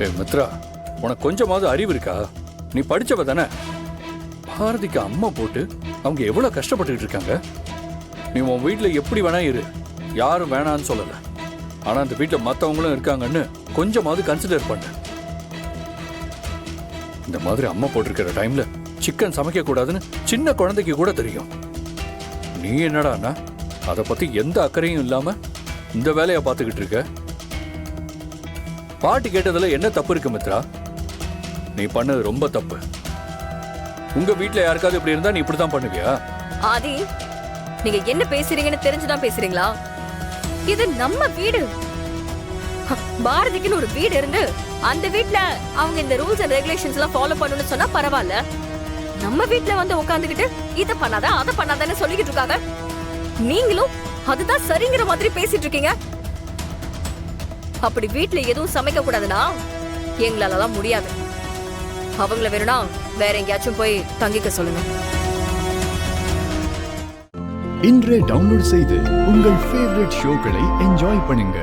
மித்ரா, உனக்கு கொஞ்சமாவது அறிவு இருக்கா? நீ படிச்சவ தானே? பாரதிக்கு அம்மா போட்டு அவங்க எவ்வளவு கஷ்டப்பட்டுக்கிட்டு இருக்காங்க. நீ உன் வீட்டுல எப்படி வேணா இரு, யாரும் வேணான்னு சொல்லல. ஆனா அந்த வீட்டுல மத்தவங்களும் இருக்காங்கன்னு கொஞ்சமாவது கன்சிடர் பண்ண. இந்த மாதிரி அம்மா போட்டிருக்கிற டைம்ல சிக்கன் சமைக்க கூடாதுன்னு சின்ன குழந்தைக்கு கூட தெரியும். நீ என்னடான்னா அதை பத்தி எந்த அக்கறையும் இல்லாம இந்த வேலையை பார்த்துக்கிட்டு இருக்க. பாட்டி கேட்டதுல என்ன தப்பு இருக்கு மித்ரா? நீ பண்ணது ரொம்ப தப்பு. உங்க வீட்டுல யாருக்காவது இப்படி இருந்தா நீ இப்படிதான் பண்ணுவியா? ஆதி, நீங்க என்ன பேசுறீங்கன்னு தெரிஞ்சுதான் பேசுறீங்களா? இது நம்ம வீடு. பாரதிக்குன்னு ஒரு வீடு இருந்து அந்த வீட்ல அவங்க இந்த ரூல்ஸ் அண்ட் ரெகுலேஷன்ஸ் எல்லாம் ஃபாலோ பண்ணணும்னு சொன்னா பரவாயில்ல. நம்ம வீட்ல வந்து உட்காந்துக்கிட்டு இத பண்ணாத அதை பண்ணாதான்னு சொல்லிக்கிட்டு இருக்காங்க. நீங்களும் அதுதான் சரிங்கிற மாதிரி பேசிட்டு இருக்கீங்க. அப்படி வீட்ல எதுவும் சமைக்க கூடாதுன்னா எங்களாலலாம் முடியாது. அவங்கள வேணும்னா வேற எங்கேயாச்சும் போய் தங்கிக்க சொல்லுங்க. இன்றே டவுன்லோட் செய்து உங்கள் ஃபேவரட் ஷோக்களை என்ஜாய் பண்ணுங்க.